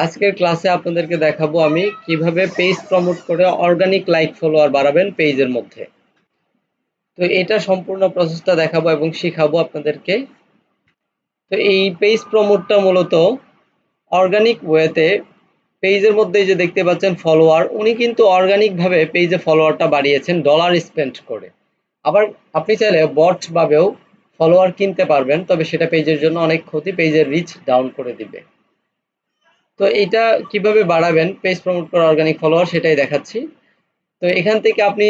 আজকের ক্লাসে আপনাদেরকে দেখাবো আমি কিভাবে পেজ প্রমোট করে অর্গানিক লাইক ফলোয়ার বাড়াবেন পেজের মধ্যে। তো এটা সম্পূর্ণ প্রসেসটা দেখাবো এবং শিখাবো আপনাদেরকে। তো এই পেজ প্রমোটটা মূলত অর্গানিক ওয়েতে পেজের মধ্যে যে দেখতে পাচ্ছেন ফলোয়ার, উনি কিন্তু অর্গানিক ভাবে পেজে ফলোয়ারটা বাড়িয়েছেন ডলার স্পেন্ড করে। আবার আপনি চাইলে বট ভাবেও ফলোয়ার কিনতে পারবেন, তবে সেটা পেজের জন্য অনেক ক্ষতি, পেজের রিচ ডাউন করে দিবে। তো এইটা কিভাবে বাড়াবেন পেজ প্রমোট করা অর্গানিক ফলোয়ার সেটাই দেখাচ্ছি। তো এখান থেকে আপনি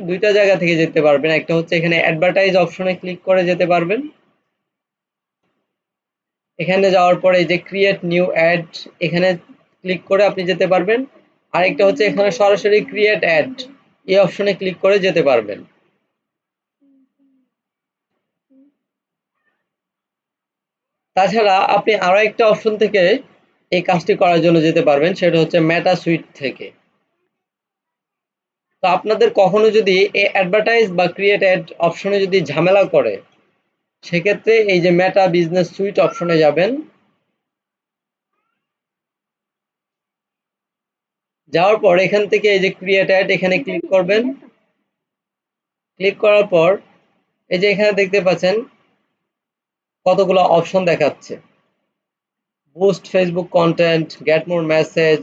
দুইটা জায়গা থেকে যেতে পারবেন। একটা হচ্ছে এখানে অ্যাডভার্টাইজ অপশনে ক্লিক করে যেতে পারবেন। এখানে যাওয়ার পরে এই যে ক্রিয়েট নিউ অ্যাড, এখানে ক্লিক করে আপনি যেতে পারবেন। আরেকটা হচ্ছে এখানে সরাসরি ক্রিয়েট অ্যাড এই অপশনে ক্লিক করে যেতে পারবেন। তাছাড়া আপনি আরো একটা অপশন থেকে এই কাজটি করার জন্য যেতে পারবেন, সেটা হচ্ছে মেটা সুইট থেকে। তো আপনাদের কখনো যদি এই অ্যাডভার্টাইজ বা ক্রিয়েট অ্যাড অপশনে যদি ঝামেলা করে, সেক্ষেত্রে এই যে মেটা বিজনেস সুইট অপশনে যাবেন। যাওয়ার পর এখান থেকে এই যে ক্রিয়েট অ্যাড এখানে ক্লিক করবেন। ক্লিক করার পর এই যে এখানে দেখতে পাচ্ছেন কতগুলো অপশন দেখাচ্ছে: boost Facebook content, get more message,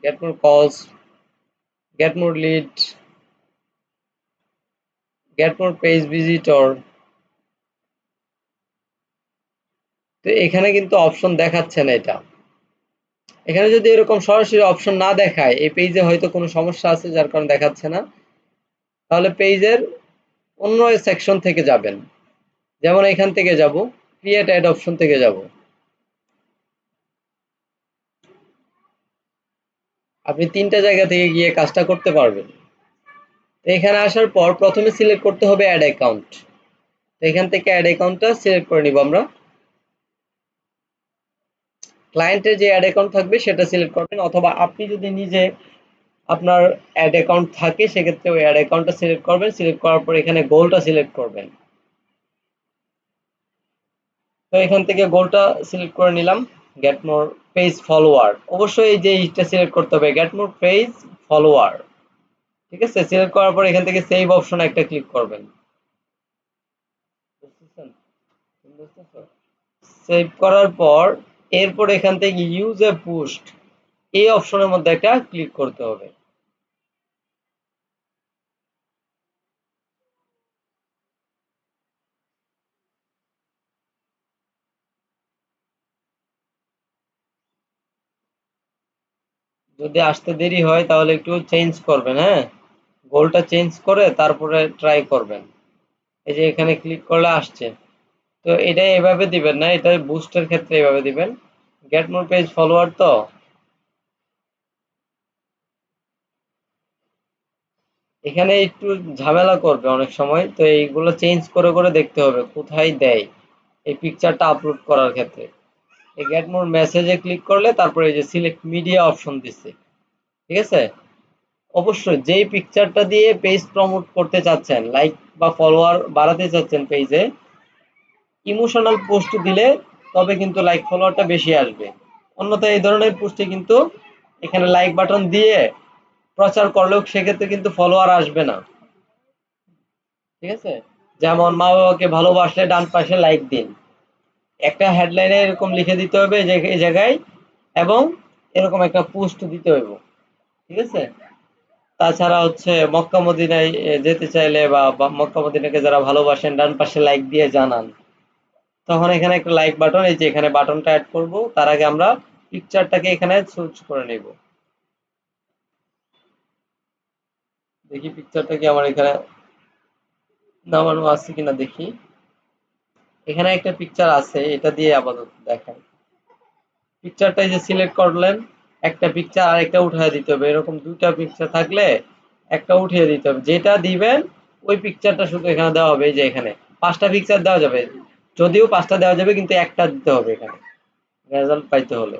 get more calls, get more lead, get more page visitor. তো এখানে কিন্তু অপশন দেখাচ্ছে না। এটা এখানে যদি এরকম সরাসরি অপশন না দেখায়, এই পেজে হয়তো কোনো সমস্যা আছে যার কারণে দেখাচ্ছে না। তাহলে পেজের অন্য সেকশন থেকে যাবেন। যেমন এখান থেকে যাব, ক্রিয়েট অ্যাড অপশন থেকে যাব। আপনি তিনটা জায়গা থেকে গিয়ে কাজটা করতে পারবেন। তো এখানে আসার পর প্রথমে সিলেক্ট করতে হবে অ্যাড অ্যাকাউন্ট। তো এখান থেকে অ্যাড অ্যাকাউন্টটা সিলেক্ট করে নিব আমরা। ক্লায়েন্টের যে অ্যাড অ্যাকাউন্ট থাকবে সেটা সিলেক্ট করবেন, অথবা আপনি যদি নিজে আপনার অ্যাড অ্যাকাউন্ট থাকে সেক্ষেত্রে ওই অ্যাড অ্যাকাউন্টটা সিলেক্ট করবেন। সিলেক্ট করার পর এখানে গোলটা সিলেক্ট করবেন। তো এখান থেকে গোলটা সিলেক্ট করে নিলাম, গেট মোর পেজ ফলোয়ার। অবশ্যই এই যে এইটা সিলেক্ট করতে হবে, গেট মোর পেজ ফলোয়ার। ঠিক আছে, সিলেক্ট করার পর এখান থেকে সেভ অপশনে একটা ক্লিক করবেন। বুঝতেছেন? সেভ করার পর এরপর এখান থেকে ইউজ এ পোস্ট এই অপশনের মধ্যে একটা ক্লিক করতে হবে। যদি আসতে দেরি হয় তাহলে একটু চেঞ্জ করবেন, হ্যাঁ, গোলটা চেঞ্জ করে তারপরে ট্রাই করবেন। এই যে এখানে ক্লিক করলে আসছে। তো এটা এভাবে দিবেন না, এটা বুস্টের ক্ষেত্রে এভাবে দিবেন। Gate more page follower. তো এখানে একটু ঝামেলা করবে অনেক সময়, তো এইগুলো চেঞ্জ করে করে দেখতে হবে কোথায় দেয় এই পিকচারটা আপলোড করার ক্ষেত্রে। এই গেট মোর মেসেজে ক্লিক করলে তারপরে এই যে সিলেক্ট মিডিয়া অপশন দিচ্ছে। ঠিক আছে, অবশ্যই যেই পিকচারটা দিয়ে পেজ প্রমোট করতে চাচ্ছেন, লাইক বা ফলোয়ার বাড়াতে চাচ্ছেন পেজে, ইমোশনাল পোস্ট দিলে তবে কিন্তু লাইক ফলোয়ারটা বেশি আসবে। অন্যথায় এই ধরনের পোস্টে কিন্তু এখানে লাইক বাটন দিয়ে প্রচার করলেও সেক্ষেত্রে কিন্তু ফলোয়ার আসবে না। ঠিক আছে, যেমন মা বাবাকে ভালোবাসলে ডান পাশে লাইক দিন, একটা হেডলাইনে এরকম লিখে দিতে হবে যে এই জায়গায়, এবং এরকম একটা পোস্ট দিতে হবে। ঠিক আছে, তাছাড়া হচ্ছে মক্কা মদিনায় যেতে চাইলে বা মক্কা মদিনাকে যারা ভালোবাসেন ডান পাশে লাইক দিয়ে জানান, তখন এখানে একটা লাইক বাটন, এই যে এখানে বাটনটা অ্যাড করব। তার আগে আমরা পিকচারটাকে এখানে চুজ করে নেব। দেখি পিকচারটা কি আমার এখানে নামানো আছে কিনা দেখি। এখানে একটা পিকচার আছে, এটা দিয়ে আপাতত দেখাই। পিকচারটা এই যে সিলেক্ট করলেন, একটা পিকচার আর একটা উঠিয়ে দিতে হবে। এরকম দুইটা পিকচার থাকলে একটা উঠিয়ে দিতে হবে। যেটা দিবেন ওই পিকচারটা শুধু এখানে দেওয়া হবে। এই যে এখানে পাঁচটা পিকচার দেওয়া যাবে, যদিও পাঁচটা দেওয়া যাবে কিন্তু একটা দিতে হবে এখানে রেজাল্ট পাইতে হলে।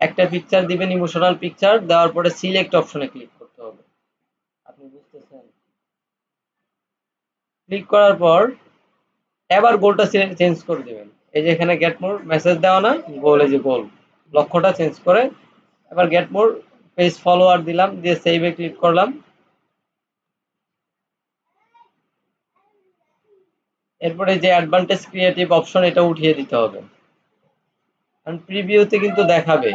একটা পিকচার দিবেন, ইমোশনাল পিকচার দেওয়ার পরে সিলেক্ট অপশনে ক্লিক করতে হবে। আপনি বুঝতেছেন? ক্লিক করার পর এবার গোলটা চেঞ্জ করে দিবেন। এই যে এখানে গেট মোর মেসেজ দেওয়া না, গোল, এই যে গোল লক্ষ্যটা চেঞ্জ করে এবার গেট মোর পেজ ফলোয়ার দিলাম, দিয়ে সেভে ক্লিক করলাম। এরপরে যে অ্যাডভান্টেজ ক্রিয়েটিভ অপশন এটা উঠিয়ে দিতে হবে, কারণ প্রিভিউতে কিন্তু দেখাবে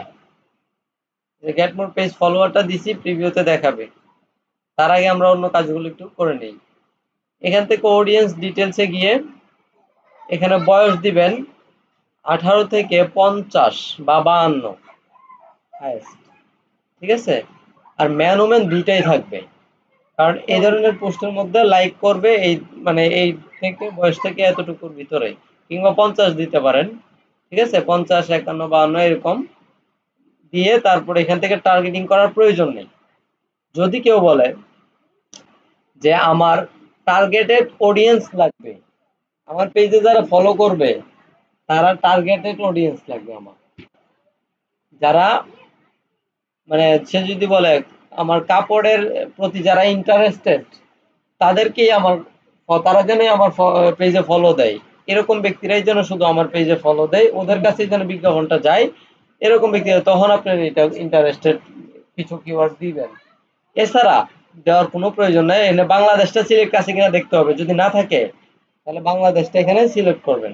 যে গেট মোর পেজ ফলোয়ারটা দিছি, প্রিভিউতে দেখাবে। তার আগে আমরা অন্য কাজগুলো একটু করে নিই। এখান থেকে অডিয়েন্স ডিটেলসে গিয়ে এখানে বয়স দিবেন 18 থেকে 50 বা 52 হাইয়েস্ট, ঠিক আছে? আর ম্যান ওমেন দুইটাই থাকবে, কারণ এই ধরনের পোস্টের মধ্যে লাইক করবে এই মানে এই থেকে বয়স থেকে এতটুকুর ভিতরে, কিংবা 50 দিতে পারেন, ঠিক আছে? 50, 51, 52 এরকম দিয়ে তারপরে এখান থেকে টার্গেটিং করার প্রয়োজন নেই। যদি কেউ বলে যে আমার টার্গেটেড অডিয়েন্স লাগবে, আমার পেজে যারা ফলো করবে তারা টার্গেটেড অডিয়েন্স লাগবে আমার, যারা মানে সে যদি বলে আমার কাপড়ের প্রতি যারা ইন্টারেস্টেড তাদেরকেই আমার তারা যেন আমার পেজে ফলো দেয়, এরকম ব্যক্তিরাই যেন শুধু আমার পেজে ফলো দেয়, ওদের কাছেই যেন বিজ্ঞাপনটা যায়, এরকম ব্যক্তি তখন আপনার এটা ইন্টারেস্টেড কিছু কিওয়ার্ড দিবেন। এছাড়া দেওয়ার কোনো প্রয়োজন নাই। এখানে বাংলাদেশটা সিলেক্ট আছে কিনা দেখতে হবে, যদি না থাকে তাহলে বাংলাদেশটা এখানে সিলেক্ট করবেন,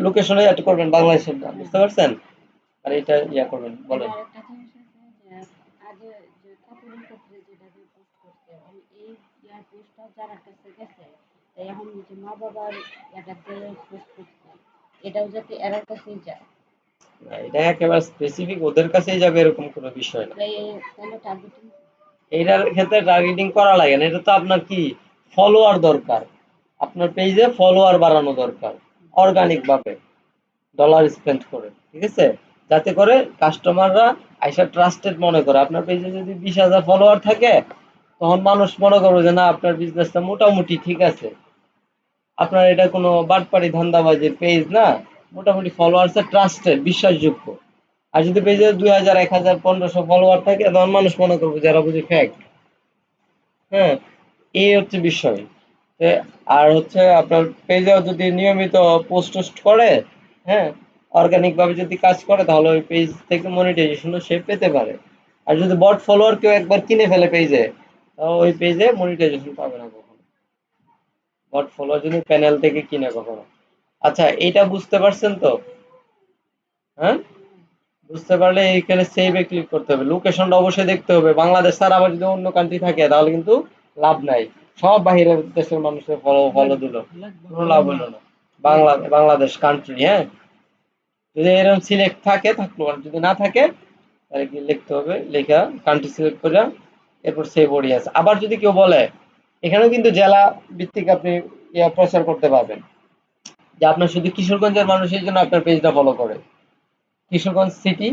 লোকেশনে অ্যাড করবেন বাংলাদেশের নাম, বুঝতে পারছেন? আর এটা ইয়া করবেন, বলেন। এবার একটা জিনিস আছে যে আগে যে কাপড়ের ক্ষেত্রে যেটা যে পোস্ট করছে আমি এই ইয়ার পোস্টটা যার কাছে গেছে তাই এখন যে মা বাবার এটাতে পোস্ট করছে এটাও যাতে এরার কাছেই যায়। না, এটা একেবারে স্পেসিফিক ওদের কাছেই যাবে এরকম কোনো বিষয় না। তাহলে টার্গেটিং এইটার ক্ষেত্রে টার্গেটিং করা লাগে না, এটা তো আপনার কি ফলোয়ার দরকার, আপনার পেজে ফলোয়ার বাড়ানো দরকার অর্গানিক ভাবে, ডলার স্পেন্ড করে, ঠিক আছে? যাতে করে কাস্টমাররা আইসা ট্রাস্টেড মনে করে। আপনার পেজে যদি 20,000 ফলোয়ার থাকে তখন মানুষ মনে করবে যে না আপনার বিজনেসটা মোটামুটি ঠিক আছে, আপনার এটা কোনো বাটপাড়ি ধান্দাবাজির পেজ না, মোটামুটি ফলোয়ার্সে ট্রাস্টেড, বিশ্বাসযোগ্য। আর যদি পেজে 2,000, 1,000, 1,500 ফলোয়ার থাকে তখন মানুষ মনে করবে যারা বুঝি ফেক। হ্যাঁ, এই হচ্ছে বিষয়। আর হচ্ছে আপনার পেজেও যদি নিয়মিত পোস্ট টোস্ট করে, হ্যাঁ, অর্গানিক ভাবে যদি কাজ করে তাহলে ওই পেজ থেকে মনিটাইজেশন সে পেতে পারে। আর যদি বট ফলোয়ার কেউ একবার কিনে ফেলে পেজে, তাহলে ওই পেজে মনিটাইজেশন পাবে না কখনো, বট ফলোয়ার যদি প্যানেল থেকে কিনে কখনো। আচ্ছা, এটা বুঝতে পারছেন তো? হ্যাঁ, বুঝতে পারলে এইখানে সেভে ক্লিক করতে হবে, লোকেশনটা অবশ্যই দেখতে হবে বাংলাদেশ, আর আবার যদি অন্য কান্ট্রি থাকে তাহলে কিন্তু লাভ নাই, সব বাহিরের দেশের মানুষের ফলো ফলো দিল, কোনো লাভ হলো না। বাংলাদেশ কান্ট্রি, হ্যাঁ, যদি এরকম সিলেক্ট থাকে থাকলো, আর যদি না থাকে তাহলে কি লিখতে হবে, লেখা কান্ট্রি সিলেক্ট করে এরপর সেভ অডিয়েন্স। আবার যদি কেউ বলে এখানেও কিন্তু জেলা ভিত্তিক আপনি ইয়া প্রচার করতে পারবেন, যে আপনার শুধু কিশোরগঞ্জের মানুষের জন্য আপনার পেজটা ফলো করে, কিশোরগঞ্জ সিটি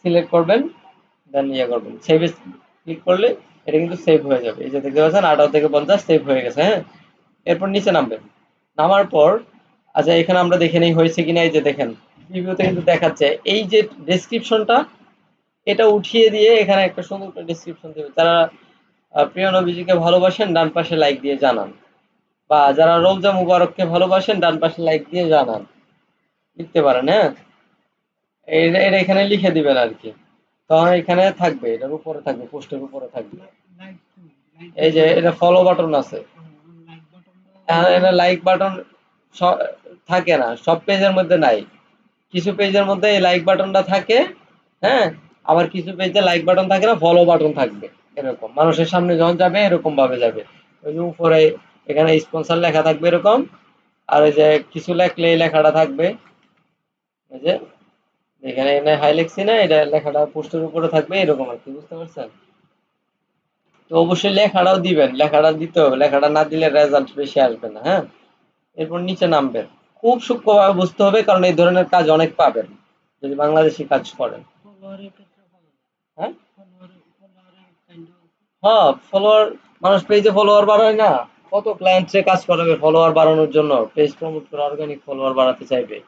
সিলেক্ট করবেন, দেন ইয়ে করবেন, সেভে ক্লিক করলে এটা কিন্তু সেভ হয়ে যাবে। এই যে দেখতে পাচ্ছেন 18 থেকে 50 সেভ হয়ে গেছে, হ্যাঁ। এরপর নিচে নামবেন, নামার পর আচ্ছা এখানে আমরা দেখে নেই হয়েছে কিনা। এই যে দেখেন রিভিউতে কিন্তু দেখাচ্ছে এই যে ডেসক্রিপশনটা, এটা উঠিয়ে দিয়ে এখানে একটা সুন্দর একটা ডেসক্রিপশন দেবে। যারা প্রিয় নবীজিকে ভালোবাসেন ডান পাশে লাইক দিয়ে জানান, বা যারা রোজা মুবারককে ভালোবাসেন ডান পাশে লাইক দিয়ে জানান, লিখতে পারেন, হ্যাঁ। এটা এটা এখানে লিখে দিবেন আর কি, তখন এখানে থাকবে, এটার উপরে থাকবে, পোস্টের উপরে থাকবে। এই যে এটা ফলো বাটন আছে, এটা লাইক বাটন থাকে না, সব পেজের মধ্যে নাই, কিছু পেজের মধ্যে এই লাইক বাটনটা থাকে, হ্যাঁ। আবার কিছু পেজে লাইক বাটন থাকে না, ফলো বাটন থাকবে, এরকম মানুষের সামনে যখন যাবে এরকম ভাবে যাবে। ওই যে উপরে এখানে স্পন্সর লেখা থাকবে এরকম, আর ওই যে কিছু লেখলে এই লেখাটা থাকবে, এই যে এখানে এনে হাই লেখছি না, এটা লেখাটা পোস্টের উপরে থাকবে এরকম আর কি, বুঝতে পারছেন? তো অবশ্যই লেখাটাও দিবেন, লেখাটা দিতে হবে, লেখাটা না দিলে রেজাল্ট বেশি আসবে না, হ্যাঁ। এরপর নিচে নামবেন, খুব সূক্ষ্মভাবে বুঝতে হবে কারণ এই ধরনের কাজ অনেক পাবেন যদি বাংলাদেশি কাজ করেন। হ্যাঁ, হ্যাঁ, ফলোয়ার, মানুষ পেজে ফলোয়ার বাড়ায় না, কত ক্লায়েন্ট সে কাজ করাবে ফলোয়ার বাড়ানোর জন্য, পেজ প্রমোট করে অর্গানিক ফলোয়ার বাড়াতে চাইবে।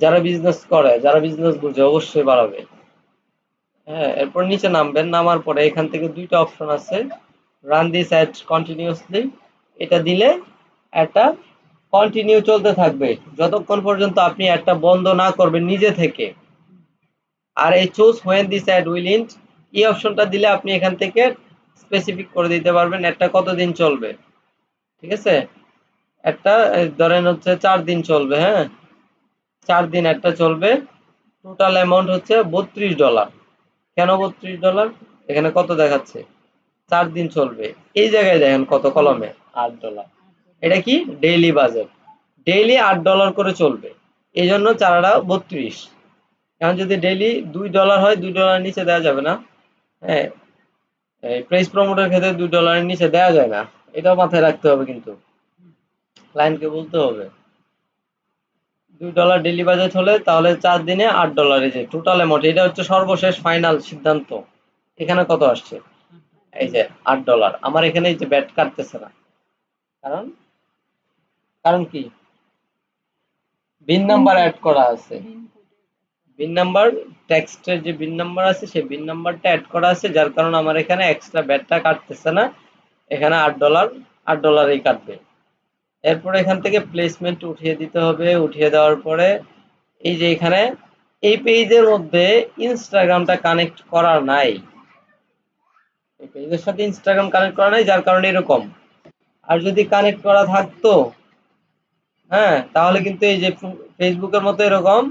যারা বিজনেস করে, যারা বিজনেস বুঝে অবশ্যই বাড়াবে। হ্যাঁ, এরপর নিচে নামবেন, নামার পরে এখান থেকে দুইটা অপশন আছে, রান দিস অ্যাড কন্টিনিউয়াসলি, এটা দিলে একটা কন্টিনিউ চলতে থাকবে যতক্ষণ পর্যন্ত আপনি একটা বন্ধ না করবেন নিজে থেকে। আর এই choose when this ad will end এই অপশনটা দিলে আপনি এখান থেকে স্পেসিফিক করে দিতে পারবেন একটা কতদিন চলবে। ঠিক আছে, একটা ধরেন হচ্ছে 4 দিন চলবে। হ্যাঁ, 4 দিন একটা চলবে। টোটাল অ্যামাউন্ট হচ্ছে $32। কেন $32? এখানে কত দেখাচ্ছে? 4 দিন চলবে। এই জায়গায় দেখেন কত কলমে, $8। এটা কি ডেইলি বাজেট, ডেইলি $8 করে চলবে, এই জন্য চারাটা 32। এখন যদি ডেইলি $2 হয়, $2 নিচে দেওয়া যাবে না। হ্যাঁ, এই প্রাইস প্রমোটের ক্ষেত্রে $2 নিচে দেওয়া যায় না, এটাও মাথায় রাখতে হবে, কিন্তু ক্লায়েন্টকে বলতে হবে $2 ডেইলি বাজেট হলে তাহলে 4 দিনে $8, এই যে টোটাল অ্যামাউন্ট, এটা হচ্ছে সর্বশেষ ফাইনাল সিদ্ধান্ত। এখানে কত আসছে? এই যে $8। আমার এখানে এই যে ব্যাট কাটতেছে না, কারণ কারণ কি? বিন নাম্বার অ্যাড করা আছে। বিন নাম্বার, টেক্সটের যে বিন নাম্বার আছে সেই বিন নাম্বারটা অ্যাড করা আছে, যার কারণে আমার এখানে এক্সট্রা ব্যাটটা কাটতেছে না। এখানে $8, $8ই কাটবে। এরপরে এখান থেকে প্লেসমেন্ট উঠিয়ে দিতে হবে। উঠিয়ে দেওয়ার পরে এই যে এখানে এই পেজের মধ্যে ইনস্টাগ্রামটা কানেক্ট করা নাই, এই পেজের সাথে ইনস্টাগ্রাম কানেক্ট করা নাই, যার কারণে এরকম। আর যদি কানেক্ট করা থাকতো, হ্যাঁ, তাহলে কিন্তু এই যে ফেসবুকের মতো এরকম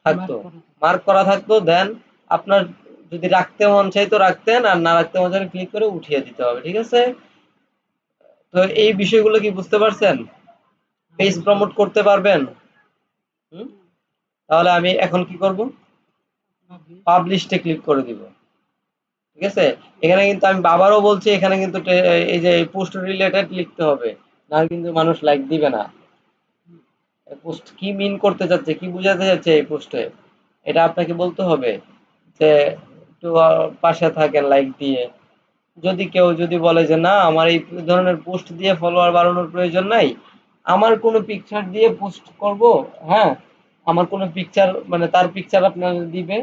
থাকতো, মার্ক করা থাকতো। দেন আপনার যদি রাখতে মন চাইতো রাখতেন, আর না রাখতে মন চাইলে ক্লিক করে উঠিয়ে দিতে হবে। ঠিক আছে, তো এই বিষয়গুলো কি বুঝতে পারছেন? পেজ প্রমোট করতে পারবেন? হুম, তাহলে আমি এখন কি করব? পাবলিশে ক্লিক করে দিব। ঠিক আছে, এখানে কিন্তু আমি আবারও বলছি, এখানে কিন্তু এই যে পোস্ট রিলেটেড লিখতে হবে, না কিন্তু মানুষ লাইক দিবে না। পোস্ট কি মিন করতে চাচ্ছে, কি বোঝাতে চাচ্ছে এই পোস্টে, এটা আপনাকে বলতে হবে যে একটু পাশে থাকেন লাইক দিয়ে। যদি কেউ যদি বলে যে না, আমার এই ধরনের পোস্ট দিয়ে ফলোয়ার বাড়ানোর প্রয়োজন নাই, আমার কোনো পিকচার দিয়ে পোস্ট করব, হ্যাঁ, আমার কোনো পিকচার মানে তার পিকচার আপনার দিবেন,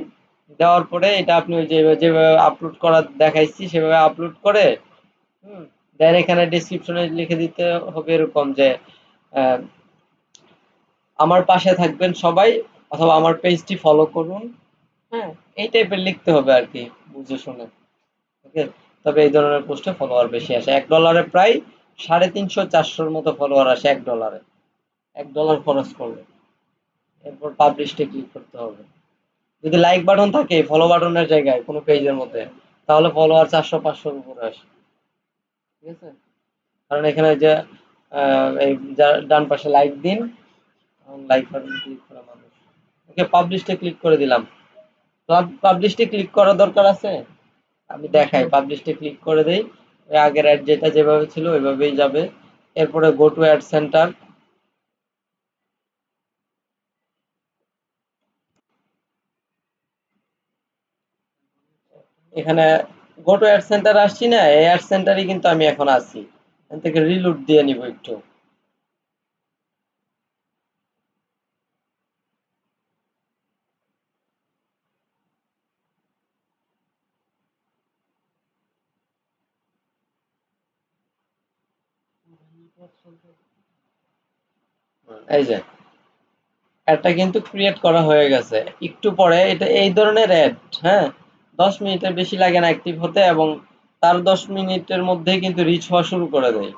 দেওয়ার পরে এটা আপনি ওই যে যেভাবে আপলোড করা দেখাইছি সেভাবে আপলোড করে, হুম, দেন এখানে ডেসক্রিপশনে লিখে দিতে হবে এরকম যে আহ, আমার পাশে থাকবেন সবাই, অথবা আমার পেজটি ফলো করুন। হ্যাঁ, এই টাইপের লিখতে হবে আর কি, বুঝে শুনে। ওকে, তবে এই ধরনের পোস্টে ফলোয়ার বেশি আসে। $1 প্রায় 350-400-র মতো ফলোয়ার আসে $1। $1 খরচ করলে এরপর পাবলিশে ক্লিক করতে হবে। যদি লাইক বাটন থাকে ফলো বাটনের জায়গায় কোনো পেজের মধ্যে, তাহলে ফলোয়ার 400-500-র উপরে আসে। ঠিক আছে, কারণ এখানে যে এই ডান পাশে লাইক দিন, লাইক বাটন ক্লিক করা মানুষ। ওকে, পাবলিশে ক্লিক করে দিলাম। পাবলিশে ক্লিক করার দরকার আছে? আমি দেখাই, পাবলিশে ক্লিক করে দেই, ওই আগের অ্যাড যেটা যেভাবে ছিল ওইভাবেই যাবে। এরপরে গো টু অ্যাড সেন্টার, এখানে গো টু অ্যাড সেন্টার আসছি না, এই অ্যাড সেন্টারই কিন্তু আমি এখন আছি। এখান থেকে রিলোড দিয়ে নিব একটু। এই যে অ্যাডটা কিন্তু ক্রিয়েট করা হয়ে গেছে। একটু পরে এটা এই ধরনের অ্যাড, হ্যাঁ, 10 মিনিটের বেশি লাগে না অ্যাক্টিভ হতে, এবং তার 10 মিনিটের মধ্যেই কিন্তু রিচ হওয়া শুরু করে দেয়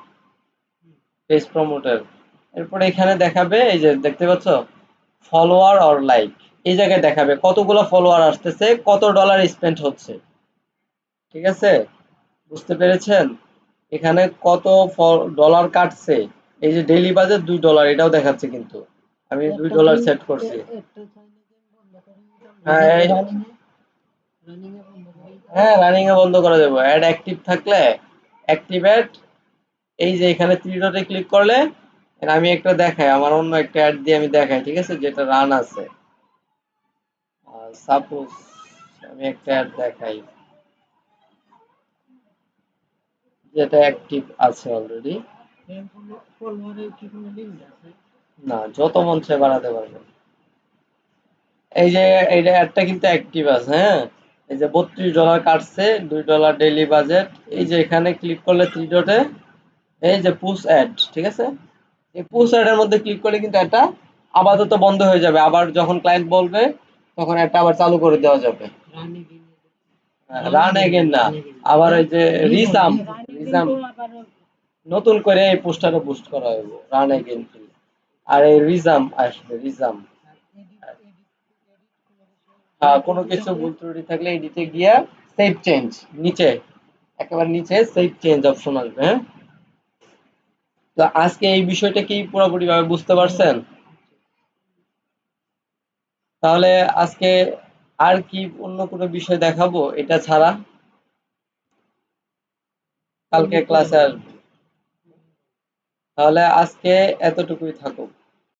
পেজ প্রমোটার। এরপরে এখানে দেখাবে, এই যে দেখতে পাচ্ছ ফলোয়ার অর লাইক, এই জায়গায় দেখাবে কতগুলো ফলোয়ার আসতেছে, কত ডলার স্পেন্ড হচ্ছে। ঠিক আছে, বুঝতে পেরেছেন? এখানে কত ডলার কাটছে, এই যে ডেইলি বাজেট $2 এটাও দেখাচ্ছে, কিন্তু আমি $2 সেট করছি। হ্যাঁ হ্যাঁ, রানিং এ বন্ধ করা যাবে। অ্যাড অ্যাক্টিভ থাকলে অ্যাক্টিভেট, এই যে এখানে থ্রি ডটে ক্লিক করলে আমি একটা দেখাই, আমার অন্য একটা অ্যাড দিয়ে আমি দেখাই। ঠিক আছে, যেটা রান আছে, সাপোজ আমি একটা অ্যাড দেখাই যেটা অ্যাক্টিভ আছে অলরেডি। না, যত মন চায় বাড়াতে পারবেন। এই যে এইটা অ্যাডটা কিন্তু অ্যাক্টিভ আছে, হ্যাঁ, এই যে $32 কাটছে, $2 ডেইলি বাজেট। এই যে এখানে ক্লিক করলে থ্রি ডটে এই যে পুশ অ্যাড, ঠিক আছে, এই পুশ অ্যাড এর মধ্যে ক্লিক করলে কিন্তু এটা আপাতত বন্ধ হয়ে যাবে। আবার যখন ক্লায়েন্ট বলবে তখন একটা আবার চালু করে দেওয়া যাবে। রান এগেন না, আবার ওই যে রিসাম, রিসাম নতুন করে এই পোস্টারে বুস্ট করা হবে রান এগেন, আর এই রিজাম আসবে রিজাম। হ্যাঁ, কোনো কিছু ভুল ত্রুটি থাকলে এডিটে গিয়া সেভ চেঞ্জ, নিচে একেবারে নিচে সেভ চেঞ্জ অপশন আসবে। হ্যাঁ, তো আজকে এই বিষয়টা কি পুরোপুরি ভাবে বুঝতে পারছেন? তাহলে আজকে আর কি অন্য কোনো বিষয় দেখাবো এটা ছাড়া? কালকে ক্লাসে আসবো। তাহলে আজকে এতটুকুই থাকুক।